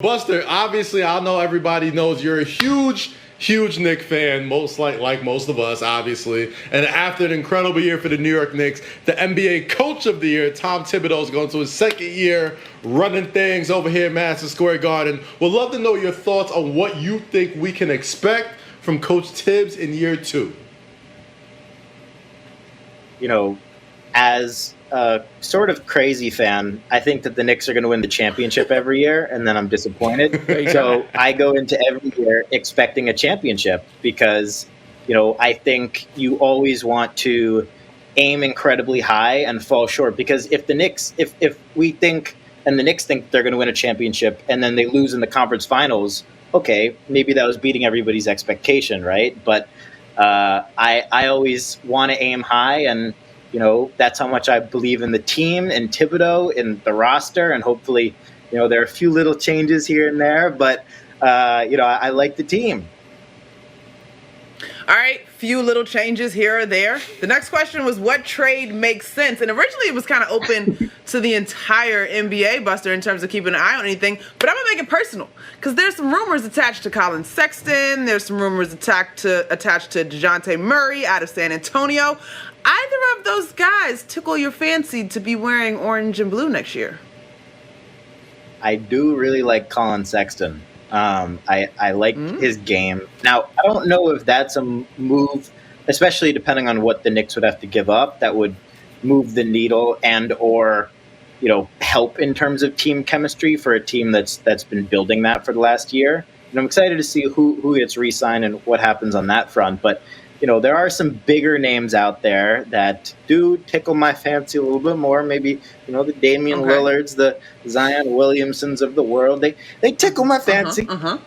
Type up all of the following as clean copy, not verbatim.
Buster, obviously, I know everybody knows you're a huge Knicks fan, like most of us, obviously. And after an incredible year for the New York Knicks, the NBA Coach of the Year, Tom Thibodeau, is going to his second year running things over here at Madison Square Garden. We'd love to know your thoughts on what you think we can expect from Coach Tibbs in year two. You know, as a sort of crazy fan, I think that the Knicks are going to win the championship every year, and then I'm disappointed. So I go into every year expecting a championship because, I think you always want to aim incredibly high and fall short. Because if the Knicks, if we think, and the Knicks think they're going to win a championship, and then they lose in the conference finals, okay, maybe that was beating everybody's expectation, right? But I always want to aim high, and that's how much I believe in the team, in Thibodeau, in the roster, and hopefully, there are a few little changes here and there, but I like the team. All right, few little changes here or there. The next question was, what trade makes sense? And originally it was kind of open to the entire NBA, Buster, in terms of keeping an eye on anything. But I'm going to make it personal because there's some rumors attached to Colin Sexton. There's some rumors attached to DeJounte Murray out of San Antonio. Either of those guys tickle your fancy to be wearing orange and blue next year? I do really like Colin Sexton. I like his game. Now, I don't know if that's a move, especially depending on what the Knicks would have to give up, that would move the needle and or, help in terms of team chemistry for a team that's been building that for the last year. And I'm excited to see who gets re-signed and what happens on that front. But there are some bigger names out there that do tickle my fancy a little bit more. Maybe, the Damian Lillards, the Zion Williamsons of the world. They tickle my fancy. Ain't nothing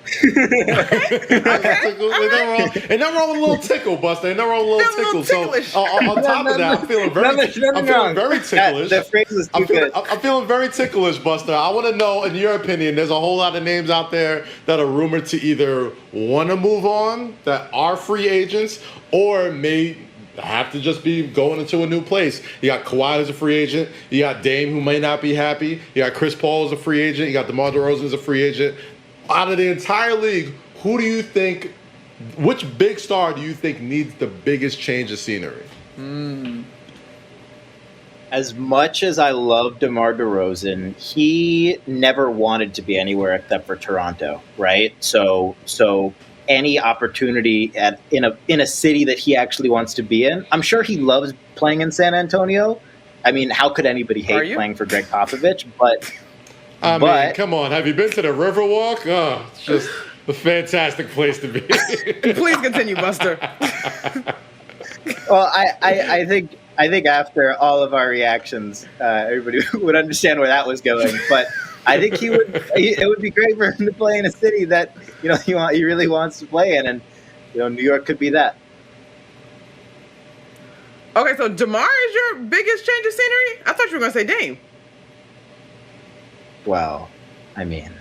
wrong with a little tickle, Buster. Ain't nothing wrong with a little tickle. So on top of that, I'm feeling very ticklish. That phrase is too good. I'm feeling very ticklish, Buster. I want to know, in your opinion, there's a whole lot of names out there that are rumored to either want to move on, that are free agents, or may have to just be going into a new place. You got Kawhi as a free agent. You got Dame, who may not be happy. You got Chris Paul as a free agent. You got DeMar DeRozan as a free agent. Out of the entire league, who do you think, which big star do you think needs the biggest change of scenery? As much as I love DeMar DeRozan, he never wanted to be anywhere except for Toronto, right? So any opportunity in a city that he actually wants to be in. I'm sure he loves playing in San Antonio. I mean, how could anybody hate playing for Greg Popovich? But come on, have you been to the Riverwalk? Oh, it's just a fantastic place to be. Please continue, Buster. Well, I think after all of our reactions, everybody would understand where that was going. But I think it would be great for him to play in a city that he really wants to play in, and New York could be that. Okay, so DeMar is your biggest change of scenery? I thought you were going to say Dame. Well, I mean,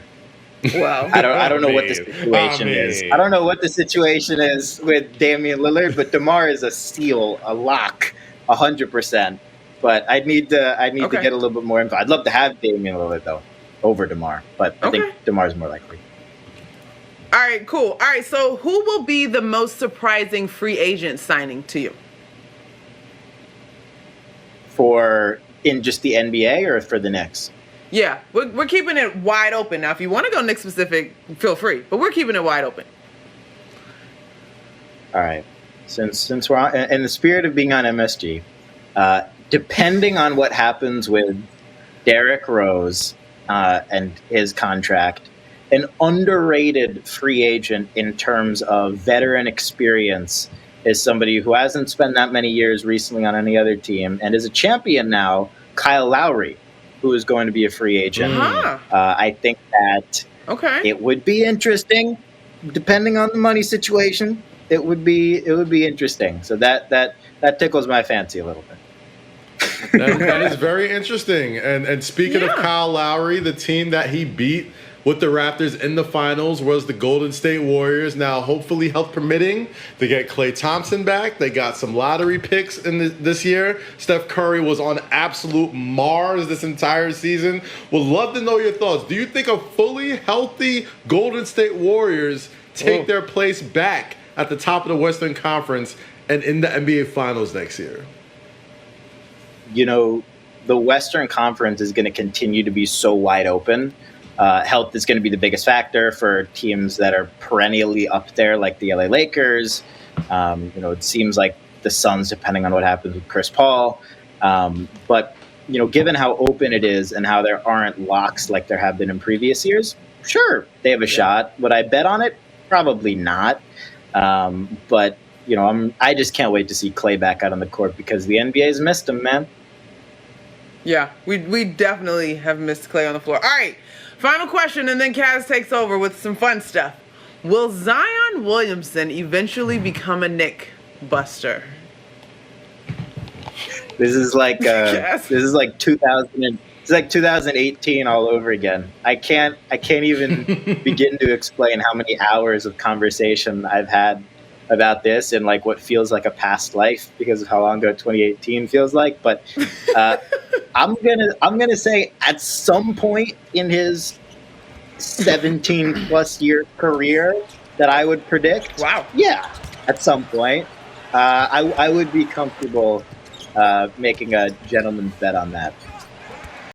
well, I don't know what the situation is. I don't know what the situation is with Damian Lillard, but DeMar is a steal, a lock, 100%. But I need to get a little bit more info. I'd love to have Damian Lillard though over DeMar, but I think DeMar's more likely. All right, cool. All right, so who will be the most surprising free agent signing to you? In just the NBA or for the Knicks? Yeah, we're keeping it wide open. Now, if you want to go Knicks specific, feel free, but we're keeping it wide open. All right. Since we're in the spirit of being on MSG, depending on what happens with Derrick Rose and his contract, an underrated free agent in terms of veteran experience is somebody who hasn't spent that many years recently on any other team and is a champion now, Kyle Lowry, who is going to be a free agent. I think that it would be interesting, depending on the money situation. It would be interesting. So that tickles my fancy a little bit. That is very interesting. And speaking of Kyle Lowry, the team that he beat with the Raptors in the finals was the Golden State Warriors. Now, hopefully, health permitting, they get Klay Thompson back. They got some lottery picks in this year. Steph Curry was on absolute Mars this entire season. Would love to know your thoughts. Do you think a fully healthy Golden State Warriors take their place back at the top of the Western Conference and in the NBA Finals next year? You know, the Western Conference is going to continue to be so wide open. Health is going to be the biggest factor for teams that are perennially up there, like the LA Lakers. It seems like the Suns, depending on what happens with Chris Paul. But given how open it is and how there aren't locks like there have been in previous years, sure, they have a shot. Would I bet on it? Probably not. But I just can't wait to see Klay back out on the court because the NBA's missed him, man. Yeah, we definitely have missed Klay on the floor. All right, final question, and then Kaz takes over with some fun stuff. Will Zion Williamson eventually become a Knick, Buster? This is like 2018 all over again. I can't even begin to explain how many hours of conversation I've had about this in like what feels like a past life because of how long ago 2018 feels like. But I'm gonna say at some point in his 17 plus year career that I would predict. Wow. Yeah, at some point, I would be comfortable making a gentleman's bet on that.